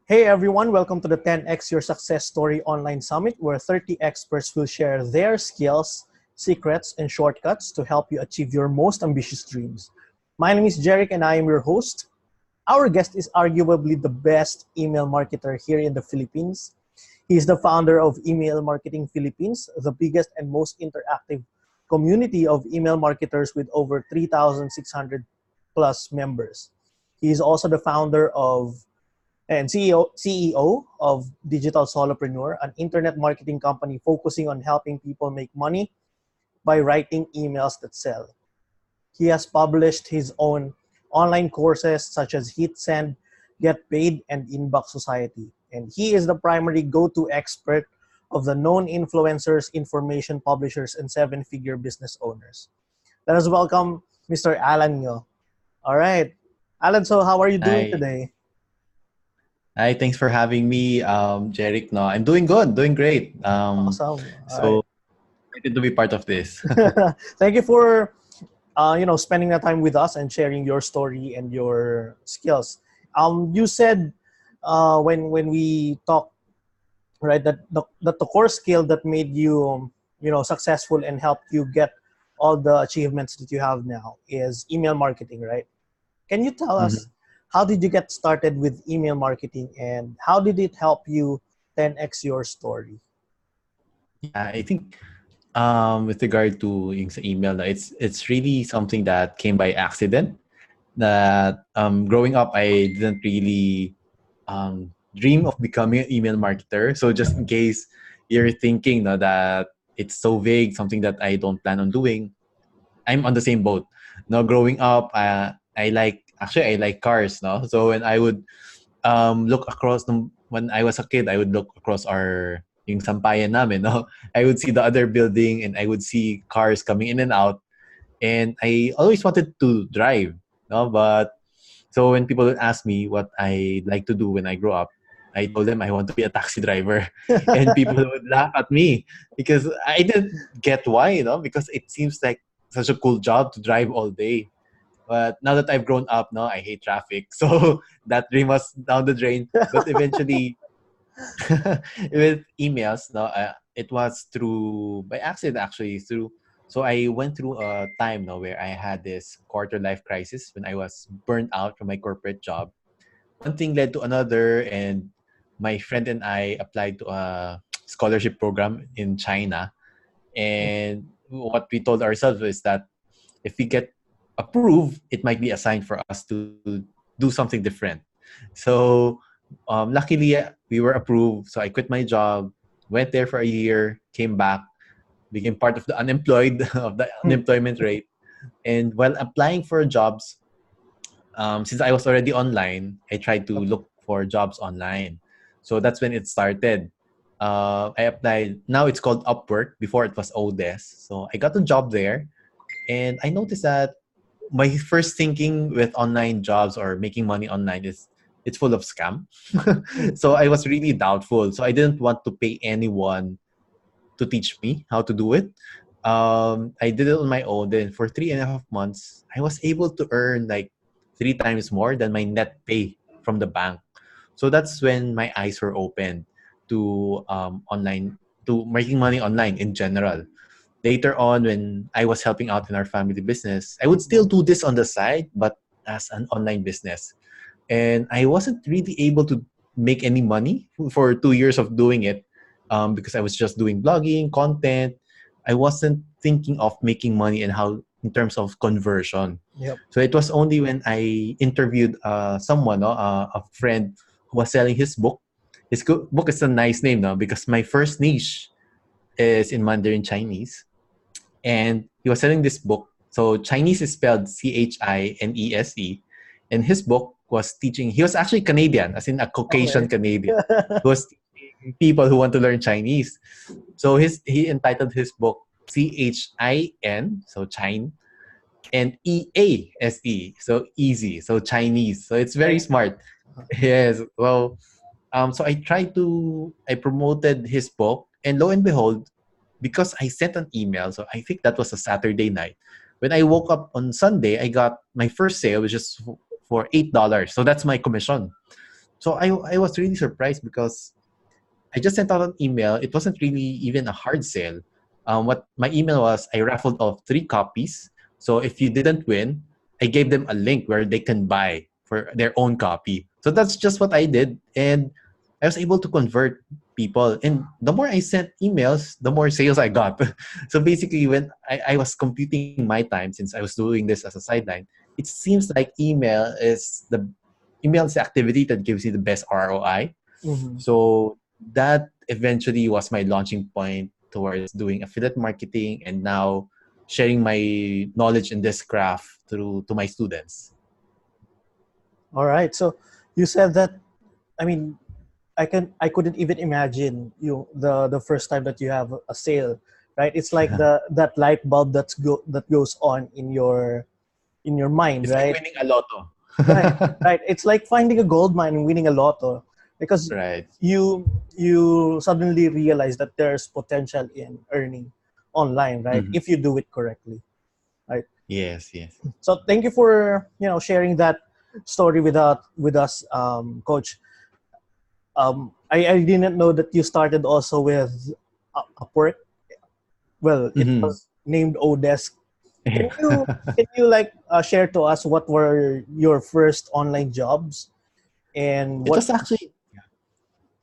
Hey everyone, welcome to the 10x Your Success Story Online Summit, where 30 experts will share their skills, secrets, and shortcuts to help you achieve your most ambitious dreams. My name is Jeric and I am your host. Our guest is arguably the best email marketer here in the Philippines. He is the founder of Email Marketing Philippines, the biggest and most interactive community of email marketers with over 3,600 plus members. He is also the founder of and CEO of Digital Solopreneur, an internet marketing company focusing on helping people make money by writing emails that sell. He has published his own online courses such as Hit Send, Get Paid, and Inbox Society. And he is the primary go-to expert of the known influencers, information publishers, and seven-figure business owners. Let us welcome Mr. Alan Nyo. All right. Alan, so how are you doing Hi. today? Hi, thanks for having me, Jeric. No, I'm doing good, doing great. Awesome. All right. So excited to be part of this. Thank you for spending the time with us and sharing your story and your skills. You said when we talked, right, that the core skill that made you successful and helped you get all the achievements that you have now is email marketing, right? Can you tell us Mhm. how did you get started with email marketing and how did it help you 10x your story? Yeah, I think with regard to yung sa email, it's really something that came by accident. That growing up, I didn't really dream of becoming an email marketer. So just in case you're thinking no, that it's so vague, something that I don't plan on doing, I'm on the same boat. No, growing up, I like cars. No, so when I would look across when I was a kid, I would look across our yung sampayan namin. No, I would see the other building and I would see cars coming in and out, and I always wanted to drive. No, but so when people would ask me what I like to do when I grow up, I told them I want to be a taxi driver, and people would laugh at me because I didn't get why, because it seems like such a cool job to drive all day. But now that I've grown up, no, I hate traffic, so that dream was down the drain. But eventually, with emails, no, it was through by accident actually through. So I went through a time now where I had this quarter life crisis when I was burnt out from my corporate job. One thing led to another, and my friend and I applied to a scholarship program in China. And what we told ourselves is that if we get approved, it might be a sign for us to do something different. So luckily, we were approved. So I quit my job, went there for a year, came back, became part of the unemployed of the unemployment rate. And while applying for jobs, since I was already online, I tried to look for jobs online. So that's when it started. I applied. Now it's called Upwork. Before it was Odesk. So I got a job there, and I noticed that my first thinking with online jobs or making money online is it's full of scam. So I was really doubtful. So I didn't want to pay anyone to teach me how to do it. I did it on my own. Then for 3.5 months, I was able to earn like 3 times more than my net pay from the bank. So that's when my eyes were opened to online, to making money online in general. Later on, when I was helping out in our family business, I would still do this on the side, but as an online business. And I wasn't really able to make any money for 2 years of doing it because I was just doing blogging, content. I wasn't thinking of making money and how in terms of conversion. Yep. So it was only when I interviewed someone, no, a friend who was selling his book. Book is a nice name, no, because my first niche is in Mandarin Chinese, and he was selling this book. So Chinese is spelled Chinese, and his book was teaching. He was actually Canadian, as in a Caucasian Okay. Canadian, who was teaching people who want to learn Chinese. So he entitled his book Chin, so Chine, and Ease, so easy, so Chinese. So it's very Like, smart. Yes. Well, so I promoted his book, and lo and behold, because I sent an email, so I think that was a Saturday night. When I woke up on Sunday, I got my first sale, which is for $8. So that's my commission. So I was really surprised because I just sent out an email. It wasn't really even a hard sale. What my email was, I raffled off 3 copies. So if you didn't win, I gave them a link where they can buy for their own copy. So that's just what I did, and I was able to convert people. And the more I sent emails, the more sales I got. So basically, when I was computing my time, since I was doing this as a sideline, it seems like email is the activity that gives you the best ROI. Mm-hmm. So that eventually was my launching point towards doing affiliate marketing and now sharing my knowledge in this craft through to my students. All right. So you said that, I mean, I couldn't even imagine the first time that you have a sale, right? It's like that light bulb that goes on in your mind, It's like right? winning a lotto. Right, right. It's like finding a gold mine and winning a lotto, because Right. you suddenly realize that there's potential in earning online, right? Mhm. If you do it correctly, right? Yes, yes. So thank you for sharing that story with us, Coach. I didn't know that you started also with Upwork. Well, it Mhm. was named Odesk. Can you like share to us what were your first online jobs and It what? was actually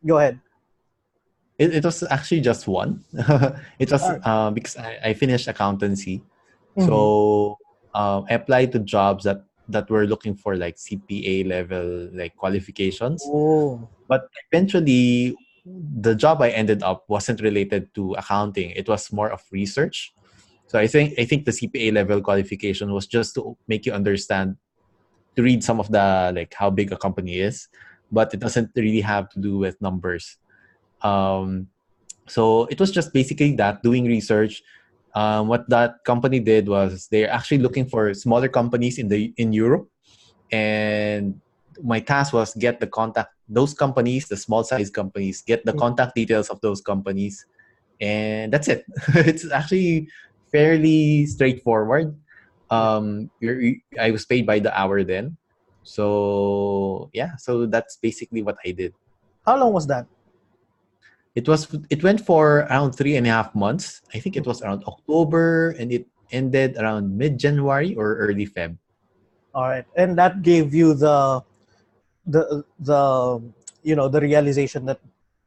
Go ahead. it was actually just one. It was All right. because I finished accountancy, Mm-hmm. so I applied to jobs that were looking for like CPA level like qualifications. Oh. But eventually, the job I ended up wasn't related to accounting. It was more of research. So I think the CPA level qualification was just to make you understand, to read some of the like how big a company is, but it doesn't really have to do with numbers. Um, so it was just basically that, doing research. What that company did was they're actually looking for smaller companies in Europe, and my task was get the contact those companies, the small size companies, get the contact details of those companies, and that's it. It's actually fairly straightforward. Yeah. I was paid by the hour then, so yeah, so that's basically what I did. How long was that? It went for around 3.5 months. I think it was around October, and it ended around mid-January or early Feb. All right, and that gave you the the realization that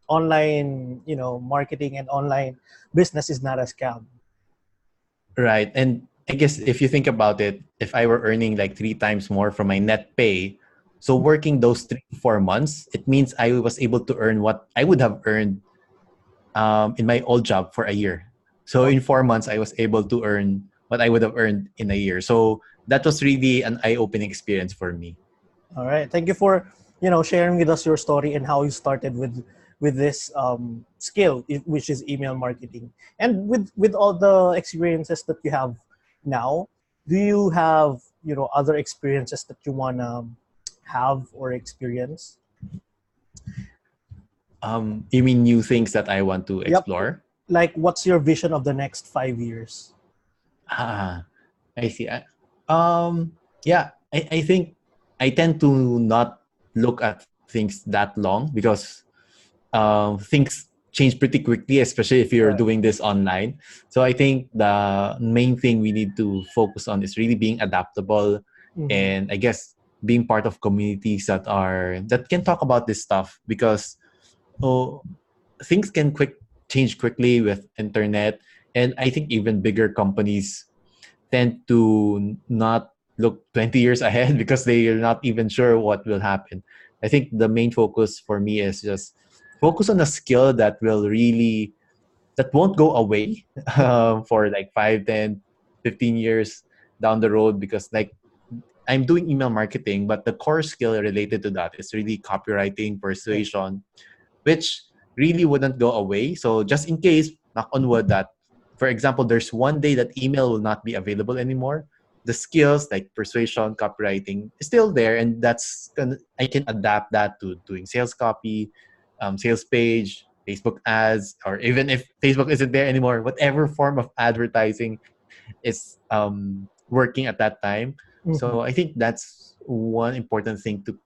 online marketing and online business is not a scam. Right. And I guess if you think about it, if I were earning like 3 times more from my net pay, so working those 3 to 4 months, it means I was able to earn what I would have earned in my old job for a year. So Oh, in 4 months, I was able to earn what I would have earned in a year. So that was really an eye-opening experience for me. all right. Thank you for sharing with us your story and how you started with this skill, which is email marketing. And with all the experiences that you have now, do you have other experiences that you wanna have or experience? You mean new things that I want to Yep. explore? Like, what's your vision of the next 5 years? Ah, I see. Yeah, I think I tend to not look at things that long because things change pretty quickly, especially if you're Right. doing this online. So I think the main thing we need to focus on is really being adaptable, Mm-hmm. and I guess being part of communities that can talk about this stuff, because oh, things can change quickly with internet, and I think even bigger companies tend to not look 20 years ahead because they are not even sure what will happen. I think the main focus for me is just focus on a skill that won't go away for like 5, 10, 15 years down the road, because like I'm doing email marketing, but the core skill related to that is really copywriting, Right. persuasion, which really wouldn't go away. So just in case, knock on wood, that, for example, there's one day that email will not be available anymore, the skills like persuasion, copywriting is still there, and I can adapt that to doing sales copy, sales page, Facebook ads, or even if Facebook isn't there anymore, whatever form of advertising is working at that time. So Mm-hmm. I think that's one important thing to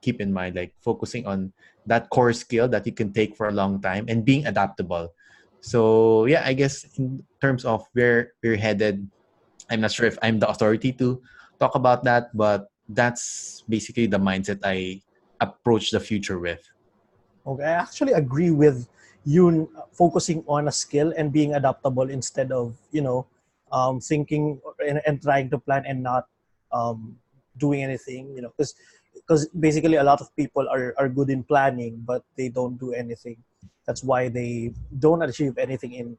keep in mind, like focusing on that core skill that you can take for a long time and being adaptable. So yeah, I guess in terms of where we're headed, I'm not sure if I'm the authority to talk about that, but that's basically the mindset I approach the future with. Okay, I actually agree with you focusing on a skill and being adaptable instead of thinking and trying to plan and not um, doing anything. Because basically a lot of people are good in planning but they don't do anything. That's why they don't achieve anything in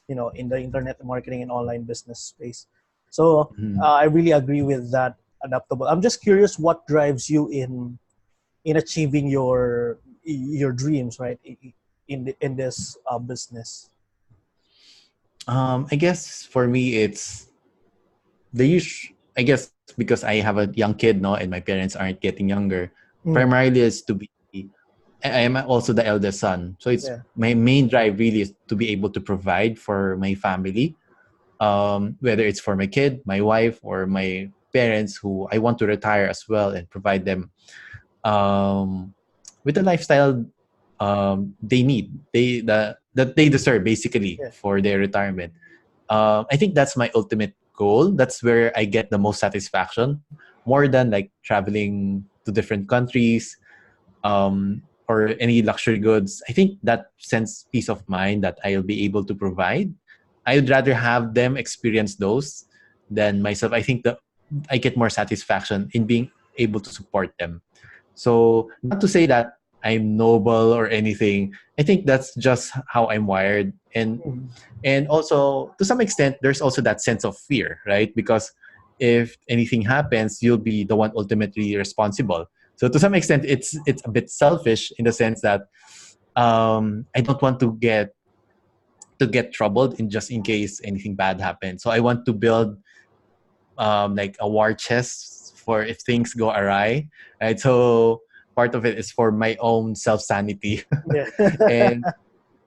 the internet marketing and online business space. So Mhm. I really agree with that adaptable. I'm just curious what drives you in achieving your dreams, right? In this business. I guess for me, it's I guess because I have a young kid now and my parents aren't getting younger, Mm, primarily is to be, I am also the eldest son. So it's yeah. my main drive really is to be able to provide for my family, whether it's for my kid, my wife, or my parents who I want to retire as well and provide them um, with the lifestyle they need, that they deserve basically Yeah. for their retirement. I think that's my ultimate goal. That's where I get the most satisfaction, more than like traveling to different countries or any luxury goods. I think that sense peace of mind that I'll be able to provide. I would rather have them experience those than myself. I think that I get more satisfaction in being able to support them. So, not to say that I'm noble or anything. I think that's just how I'm wired. Mm, And also to some extent there's also that sense of fear, right? Because if anything happens, you'll be the one ultimately responsible. So to some extent it's a bit selfish in the sense that I don't want to get troubled in just in case anything bad happens. So I want to build like a war chest for if things go awry, right? So part of it is for my own self sanity. yeah. And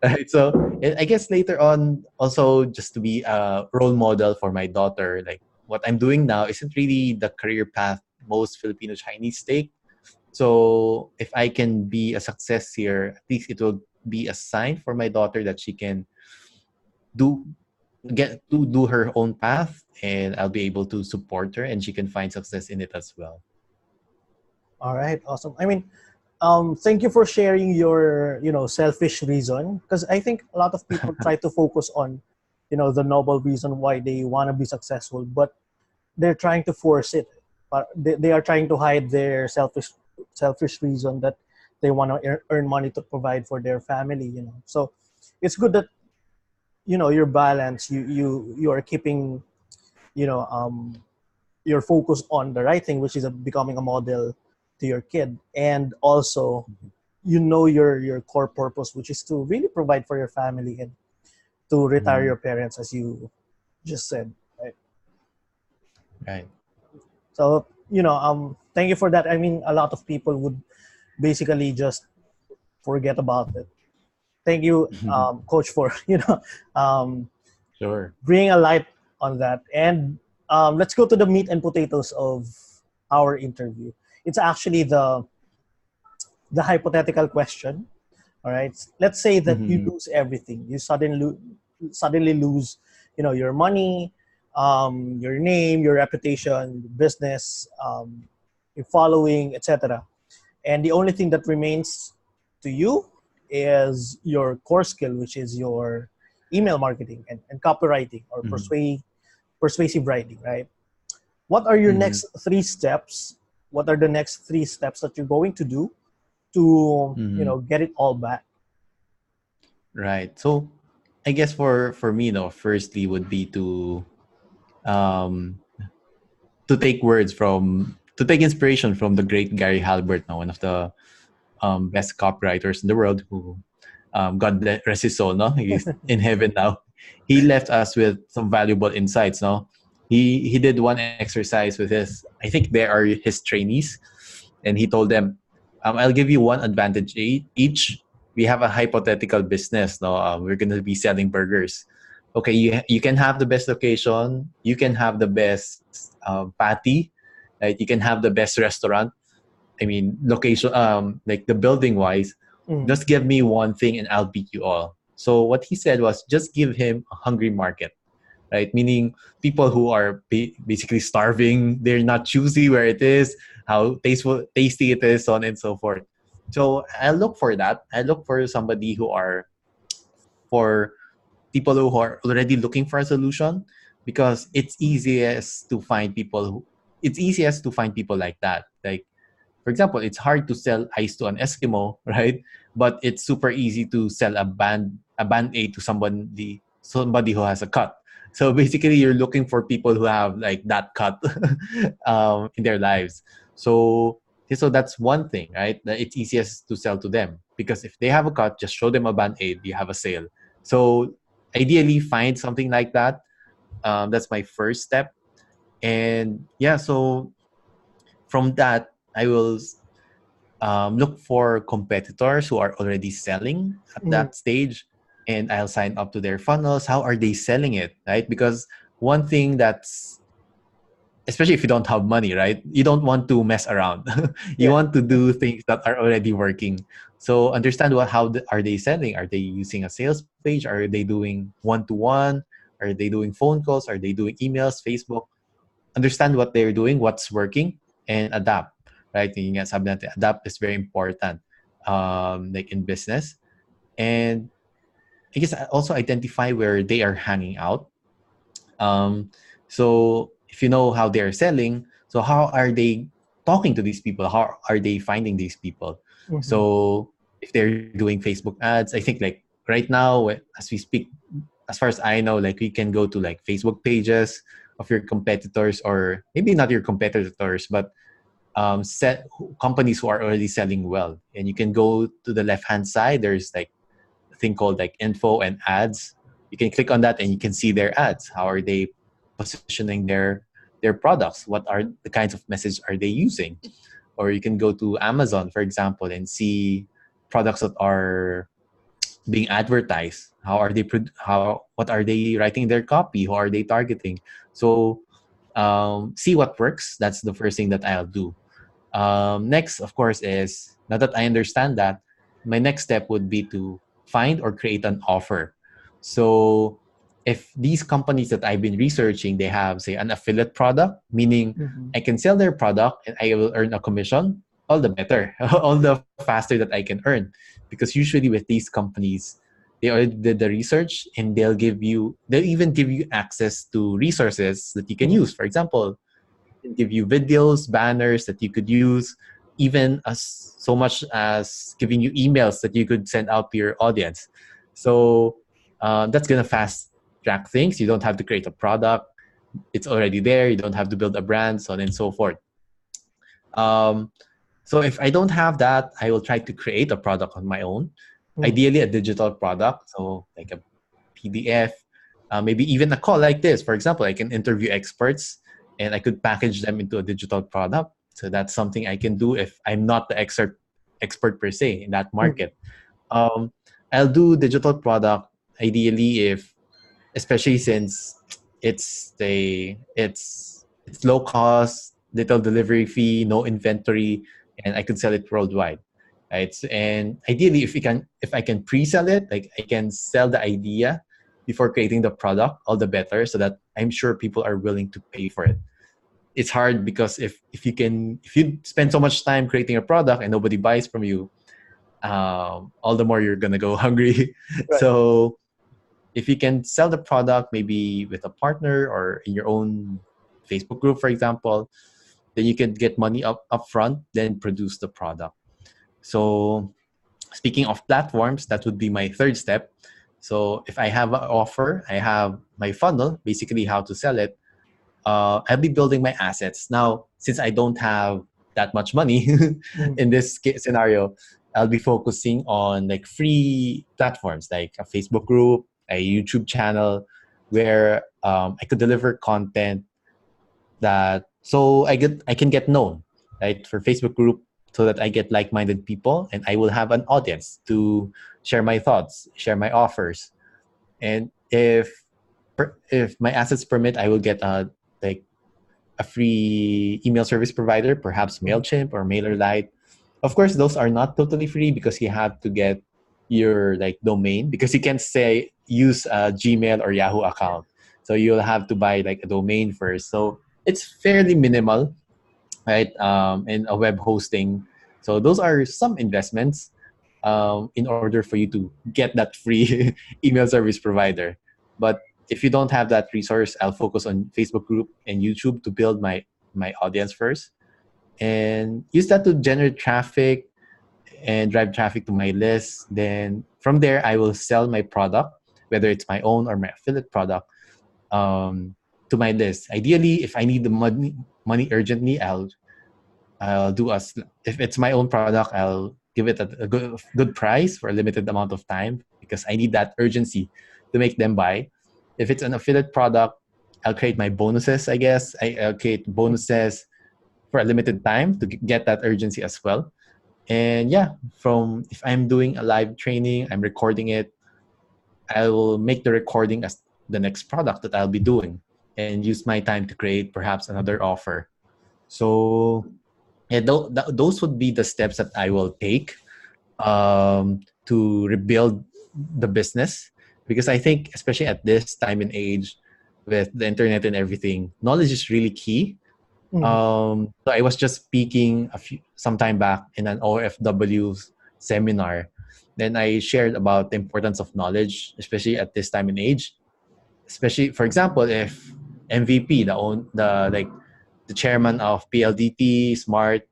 right, so I guess later on also just to be a role model for my daughter, like what I'm doing now isn't really the career path most Filipino Chinese take. So if I can be a success here, at least it will be a sign for my daughter that she can do get to do her own path, and I'll be able to support her and she can find success in it as well. All right, awesome. I mean, thank you for sharing your selfish reason, because I think a lot of people try to focus on the noble reason why they want to be successful, but they're trying to force it. But they are trying to hide their selfish reason that they want to earn money to provide for their family. So it's good that your balance. You are keeping you know your focus on the right thing, which is becoming a model to your kid, and also your core purpose, which is to really provide for your family and to retire Mhm. your parents, as you just said, right? Right. So thank you for that. I mean, a lot of people would basically just forget about it. Thank you, coach, for um, Sure. bringing a light on that. And let's go to the meat and potatoes of our interview. It's actually the hypothetical question. All right, let's say that you Mhm. lose everything. You suddenly lose your money, your name, your reputation, business, your following, etc. And the only thing that remains to you is your core skill, which is your email marketing and copywriting, or Mhm. persuasive writing, right? What are your Mhm. next three steps? What are the next three steps that you're going to do to Mhm. get it all back? Right. So I guess for me, no, firstly would be um to take words from to take inspiration from the great Gary Halbert, now one of the best copywriters in the world, who rest his soul, no, he's in heaven now. He left us with some valuable insights. No, he did one exercise with his. I think they are his trainees, and he told them, "I'll give you one advantage each. We have a hypothetical business. No, we're going to be selling burgers. Okay, you can have the best location, you can have the best patty, right? You can have the best restaurant, I mean, location, like the building wise, Mm. just give me one thing and I'll beat you all. So what he said was just give him a hungry market, right? Meaning people who are basically starving, they're not choosy where it is, how tasty it is, so on and so forth. So I look for that. I look for somebody who are for people who are already looking for a solution, because it's easiest to find people like that. Like, for example, it's hard to sell ice to an Eskimo, right? But it's super easy to sell a band aid to somebody who has a cut. So basically, you're looking for people who have like that cut in their lives. So so that's one thing, right? That it's easiest to sell to them, because if they have a cut, just show them a band aid, you have a sale. So ideally, find something like that. That's my first step. And yeah, so from that, I will look for competitors who are already selling at Mm. that stage, and I'll sign up to their funnels. How are they selling it, right? Because one thing that's, especially if you don't have money, right? You don't want to mess around. You Yeah. want to do things that are already working. So understand are they selling? Are they using a sales page? Are they doing one-to-one? Are they doing phone calls? Are they doing emails, Facebook? Understand what they're doing, what's working, and adapt. Right? Yung nga, sabi natin, adapt is very important. Like in business, and I guess also identify where they are hanging out. Um, so if you know how they're selling, so how are they talking to these people? How are they finding these people? Mhm. So if they're doing Facebook ads, I think like right now as we speak, as far as I know, like we can go to like Facebook pages of your competitors, or maybe not your competitors, but set companies who are already selling well. And you can go to the left hand side. There's like a thing called like info and ads. You can click on that and you can see their ads. How are they positioning their products? What are the kinds of message are they using? Or you can go to Amazon, for example, and see products that are being advertised. How are they how what are they writing their copy? Who are they targeting? So see what works. That's the first thing that I'll do. Next, of course, is now that I understand that, my next step would be to find or create an offer. So if these companies that I've been researching, they have, say, an affiliate product, meaning Mhm. I can sell their product and I will earn a commission, all the better, all the faster that I can earn. Because usually with these companies, they already did the research and they'll even give you access to resources that you can Mhm. use. For example, can give you videos, banners that you could use, even as so much as giving you emails that you could send out to your audience. So that's gonna fast track things. You don't have to create a product; it's already there. You don't have to build a brand, so on and so forth. Um, so if I don't have that, I will try to create a product on my own. Mhm. Ideally, a digital product, so like a PDF, maybe even a call like this. For example, I can interview experts and I could package them into a digital product. So that's something I can do if I'm not the expert per se in that Mhm. market. Um, I'll do digital product ideally if, especially since it's low cost, little delivery fee, no inventory, and I could sell it worldwide. Right. And ideally if I can pre-sell it, like I can sell the idea before creating the product, all the better, so that I'm sure people are willing to pay for it. It's hard because if you spend so much time creating a product and nobody buys from you, all the more you're gonna go hungry. Right. So if you can sell the product maybe with a partner or in your own Facebook group, for example, then you can get money up front, then produce the product. So speaking of platforms, that would be my third step. So if I have an offer, I have my funnel, basically how to sell it. I'll be building my assets. Now, since I don't have that much money Mhm. in this scenario, I'll be focusing on like free platforms like a Facebook group, a YouTube channel, where I could deliver content that so I can get known, right? For Facebook group, so that I get like-minded people and I will have an audience to share my thoughts, share my offers. And if my assets permit, I will get like a a free email service provider, perhaps MailChimp or MailerLite. Of course, those are not totally free because you have to get your like domain, because you can't say use a Gmail or Yahoo account. So you'll have to buy like a domain first. So it's fairly minimal, right? And a web hosting. So those are some investments in order for you to get that free email service provider. But if you don't have that resource, I'll focus on Facebook group and YouTube to build my audience first, and use that to generate traffic and drive traffic to my list. Then from there, I will sell my product, whether it's my own or my affiliate product, to my list. Ideally, if I need the money urgently, I'll do as if it's my own product, I'll give it a good price for a limited amount of time because I need that urgency to make them buy. If it's an affiliate product, I'll create my bonuses. I guess I'll create bonuses for a limited time to get that urgency as well. And yeah, from if I'm doing a live training, I'm recording it, I will make the recording as the next product that I'll be doing and use my time to create perhaps another offer. So yeah, those would be the steps that I will take to rebuild the business, because I think especially at this time and age with the internet and everything, knowledge is really key. So I was just speaking some time back in an OFW seminar. Then I shared about the importance of knowledge, especially at this time and age. Especially, for example, if MVP, the chairman of PLDT, Smart,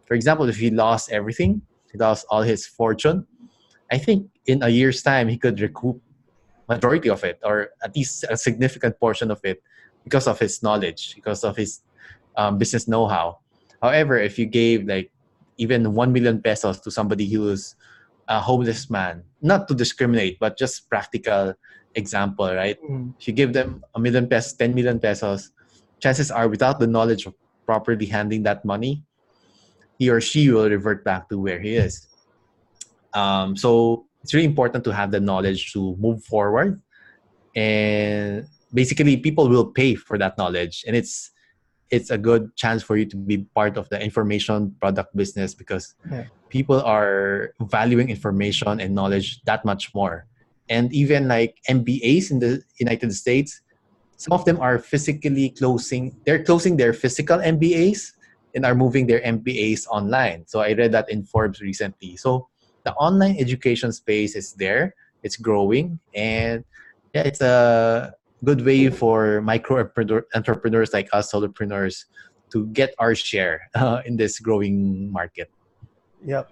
for example, if he lost everything, he lost all his fortune, I think in a year's time he could recoup majority of it, or at least a significant portion of it, because of his knowledge, because of his business know-how. However, if you gave like even 1 million pesos to somebody who's a homeless man, not to discriminate, but just practical example, right? If you give them 1 million pesos, 10 million pesos, chances are without the knowledge of properly handling that money, he or she will revert back to where he is. So it's really important to have the knowledge to move forward. And basically, people will pay for that knowledge. And it's a good chance for you to be part of the information product business, because people are valuing information and knowledge that much more. And even like MBAs in the United States, some of them are they're closing their physical MBAs and are moving their MBAs online. So I read that in Forbes recently. So the online education space is there, it's growing, and yeah, it's a good way for entrepreneurs like us, solopreneurs, to get our share in this growing market. Yeah.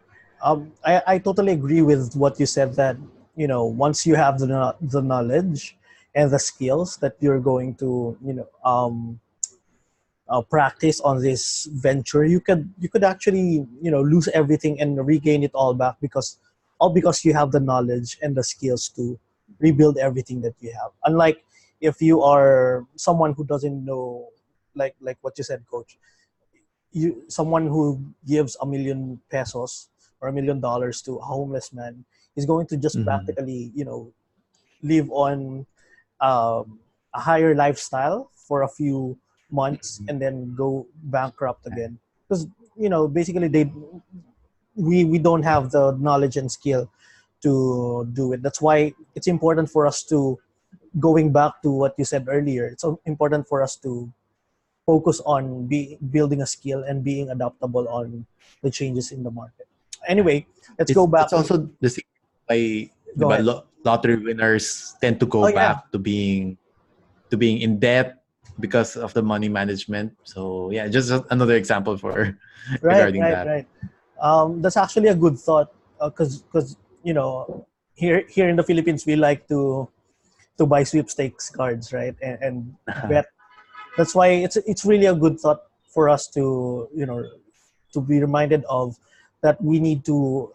I totally agree with what you said, that, once you have the knowledge and the skills that you're going to, practice on this venture, you could actually, lose everything and regain it all back, because you have the knowledge and the skills to rebuild everything that you have. Unlike if you are someone who doesn't know, like what you said, coach, someone who gives 1 million pesos or $1 million to a homeless man is going to just practically, live on a higher lifestyle for a few months and then go bankrupt again, because basically we don't have the knowledge and skill to do it. That's why it's important for us to, going back to what you said earlier, it's important for us to focus on building a skill and being adaptable on the changes in the market. Anyway, let's go back. It's also the same by Go ahead. lottery winners tend to go back to being in debt because of the money management. So yeah, just another example for regarding that. Right. That's actually a good thought, because here in the Philippines we like to buy sweepstakes cards, right, and bet. That's why it's really a good thought for us to to be reminded of, that we need to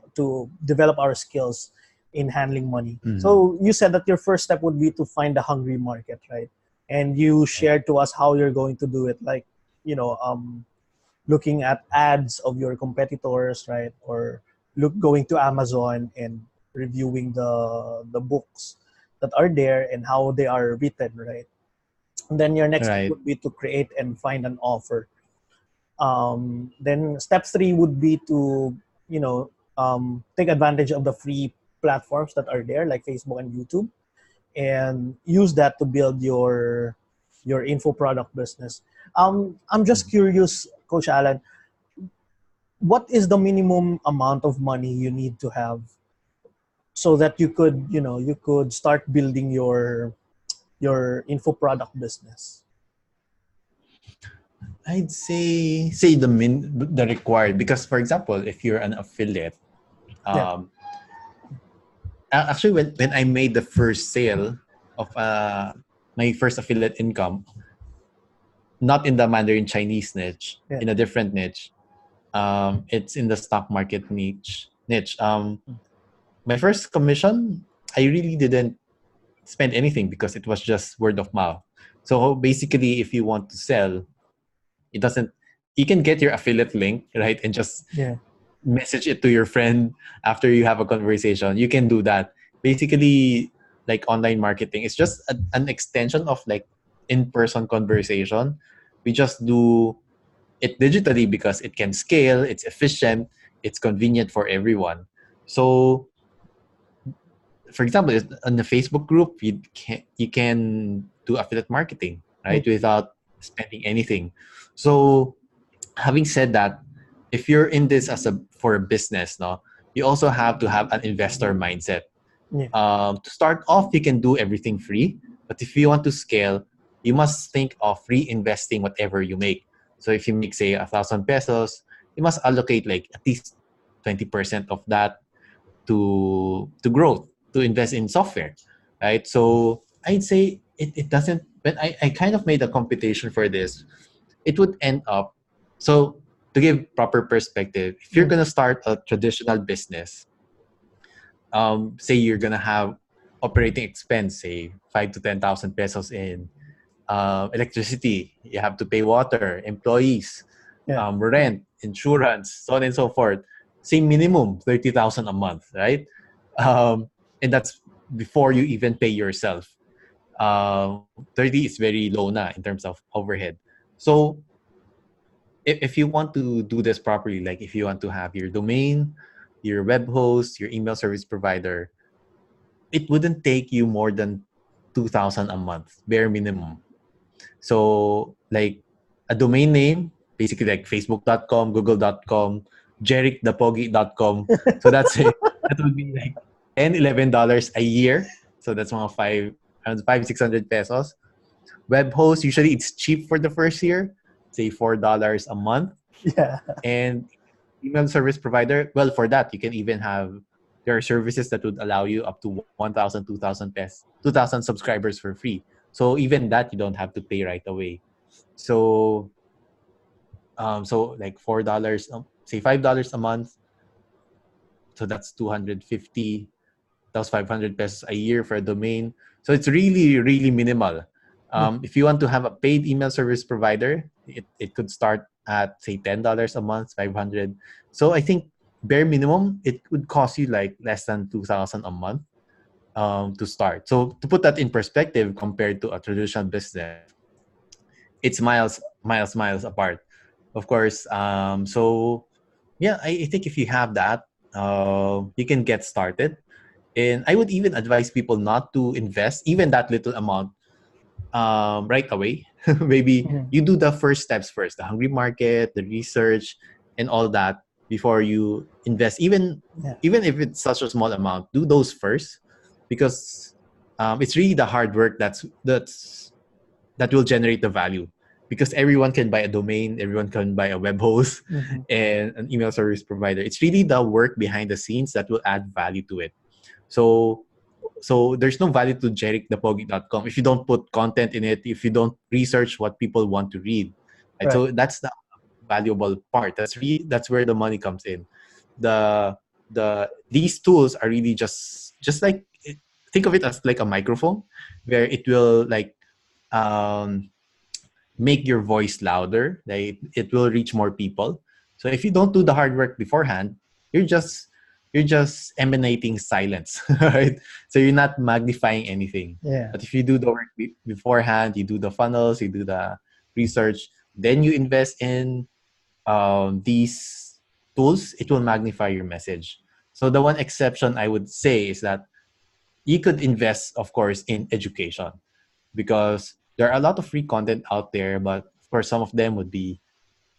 develop our skills in handling money. So you said that your first step would be to find a hungry market, right? And you shared to us how you're going to do it, like looking at ads of your competitors, right? Or going to Amazon and reviewing the books that are there and how they are written, right? And then your next step Right. would be to create and find an offer. Then step three would be to, take advantage of the free platforms that are there, like Facebook and YouTube, and use that to build your info product business. I'm just curious, Coach Alan, what is the minimum amount of money you need to have so that you could start building your info product business? I'd say the required, because for example, if you're an affiliate, Yeah, um, actually when I made the first sale of my first affiliate income, not in the Mandarin Chinese niche, yeah, in a different niche. It's in the stock market niche. My first commission, I really didn't spend anything because it was just word of mouth. So basically, if you want to sell, it doesn't. You can get your affiliate link, right, and just yeah. message it to your friend after you have a conversation. You can do that. Basically, like online marketing, it's just an extension of like in-person conversation. We just do it digitally because it can scale, it's efficient, it's convenient for everyone. So for example, in the Facebook group, you can do affiliate marketing, right, Mm, without spending anything. So having said that, if you're in this as a for a business, no, you also have to have an investor mindset. yeah, To start off, you can do everything free, but if you want to scale, you must think of reinvesting whatever you make. So if you make, say, 1,000 pesos, you must allocate like at least 20% of that to growth, to invest in software, right? So I'd say it doesn't. When I kind of made a computation for this, it would end up. So to give proper perspective, if you're mm, gonna start a traditional business, say you're gonna have operating expense, say 5 to 10,000 pesos in electricity. You have to pay water, employees, yeah, rent, insurance, so on and so forth. Say minimum 30,000 a month, right? And that's before you even pay yourself. 30 is very low na in terms of overhead. So if you want to do this properly, like if you want to have your domain, your web host, your email service provider, it wouldn't take you more than 2,000 a month, bare minimum. So like a domain name, basically like facebook.com, google.com, jerikthepogi.com. So that's it. That would be like $10, $11 a year. So that's mga around 600 pesos. Web host, usually it's cheap for the first year, say $4 a month. yeah, And email service provider, well, for that, you can even have, there are services that would allow you up to 1,000, 2,000 pesos, 2,000 subscribers for free. So even that, you don't have to pay right away. So, so like $4, say $5 a month. So that's 250. That's 500 pesos a year for a domain. So it's really, really minimal. mm, If you want to have a paid email service provider, it could start at say $10 a month, 500. So I think bare minimum, it would cost you like less than 2,000 a month to start. So to put that in perspective, compared to a traditional business, it's miles apart. Of course. So yeah, I think if you have that, you can get started. And I would even advise people not to invest even that little amount right away. Maybe mm, you do the first steps first, the hungry market, the research, and all that before you invest. yeah, Even if it's such a small amount, do those first, because it's really the hard work that will generate the value. Because everyone can buy a domain, everyone can buy a web host, mhm, and an email service provider. It's really the work behind the scenes that will add value to it. So there's no value to jerikthepogi.com if you don't put content in it, if you don't research what people want to read. Right? right, So that's the valuable part. That's where the money comes in. The these tools are really just like, think of it as like a microphone, where it will like um make your voice louder. Like it will reach more people. So if you don't do the hard work beforehand, you're just you're just emanating silence, right? So you're not magnifying anything. Yeah. But if you do the work beforehand, you do the funnels, you do the research, then you invest in these tools, it will magnify your message. So the one exception I would say is that you could invest, of course, in education, because there are a lot of free content out there, but of course some of them would be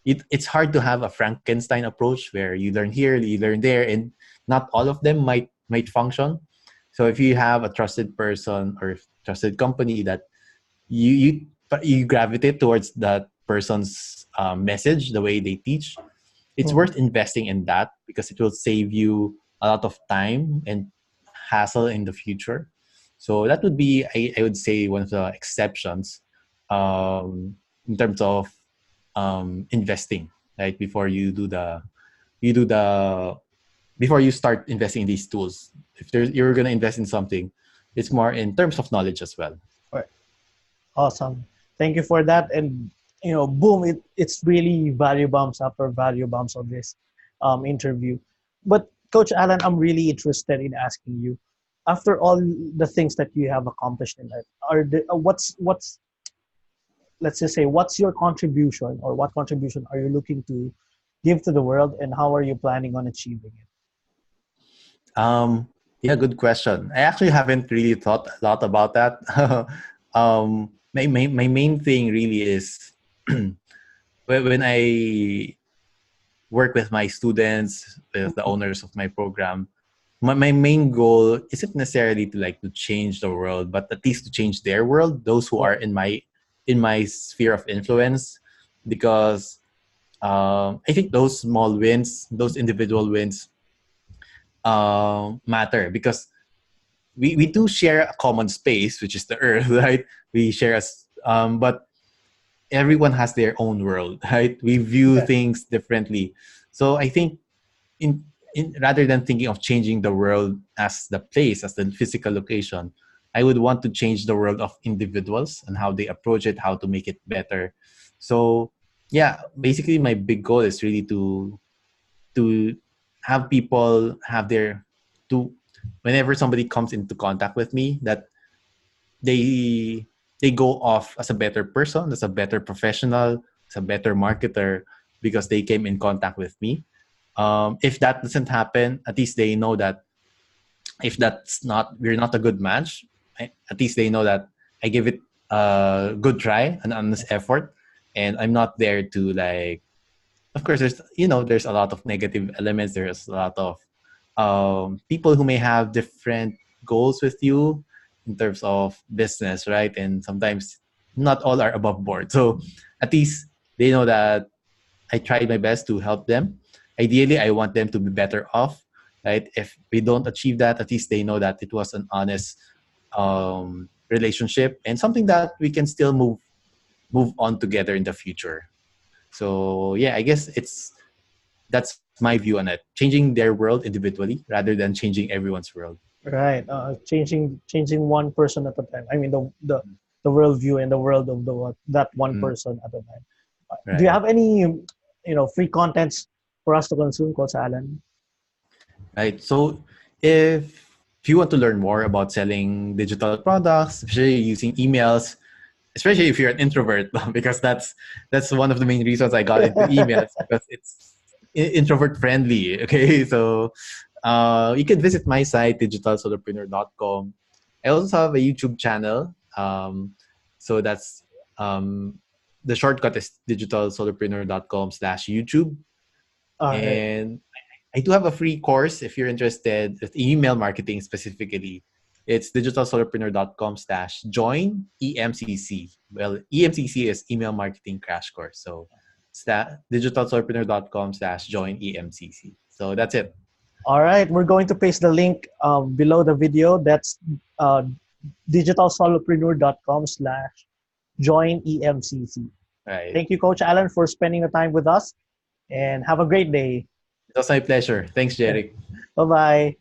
it's hard to have a Frankenstein approach where you learn here, you learn there, and not all of them might function. So if you have a trusted person or trusted company that you you you gravitate towards that person's message, the way they teach, it's Mhm. worth investing in that because it will save you a lot of time and hassle in the future. So that would be, I would say, one of the exceptions in terms of investing, right? You do the before you start investing in these tools. If you're gonna invest in something, it's more in terms of knowledge as well. Right. Awesome. Thank you for that. And boom, it's really value bumps after value bumps on this interview. But Coach Alan, I'm really interested in asking you, after all the things that you have accomplished in life, what's let's just say what's your contribution, or what contribution are you looking to give to the world, and how are you planning on achieving it? Yeah, good question. I actually haven't really thought a lot about that. My main thing really is when I work with my students, with the owners of my program, my main goal isn't necessarily to change the world, but at least to change their world, those who are in my sphere of influence, because I think those small wins, those individual wins, matter because we do share a common space, which is the earth, right? We share us, but everyone has their own world, right? We view Yeah. things differently. So I think in rather than thinking of changing the world as the place, as the physical location, I would want to change the world of individuals and how they approach it, how to make it better. So yeah, basically my big goal is really to have people have their to whenever somebody comes into contact with me, that they they go off as a better person, as a better professional, as a better marketer, because they came in contact with me. If that doesn't happen, at least they know that if that's not we're not a good match, at least they know that I give it a good try, an honest effort, and I'm not there to of course there's a lot of negative elements, there's a lot of people who may have different goals with you in terms of business, right? And sometimes not all are above board, so at least they know that I tried my best to help them. Ideally I want them to be better off, right? If we don't achieve that, at least they know that it was an honest relationship and something that we can still move on together in the future. So yeah, I guess that's my view on it. Changing their world individually rather than changing everyone's world. Right. Changing one person at a time. I mean, the worldview and the world of that one Mm, person at a time. Do you right. have any free contents for us to consume, Coach Alan? Right. So if you want to learn more about selling digital products, especially using emails, especially if you're an introvert, because that's one of the main reasons I got into emails, because it's introvert friendly. Okay, so you can visit my site digitalsolopreneur.com. I also have a YouTube channel. So that's um, the shortcut is digitalsolopreneur.com/YouTube. All right. And I do have a free course if you're interested with email marketing specifically. It's digitalsolopreneur.com/join EMCC. Well, EMCC is email marketing crash course. So it's that digitalsolopreneur.com/join EMCC. So that's it. All right. We're going to paste the link below the video. That's uh, digitalsolopreneur.com/join EMCC. Right. Thank you, Coach Alan, for spending the time with us, and have a great day. It was my pleasure. Thanks, Jeric. Bye bye.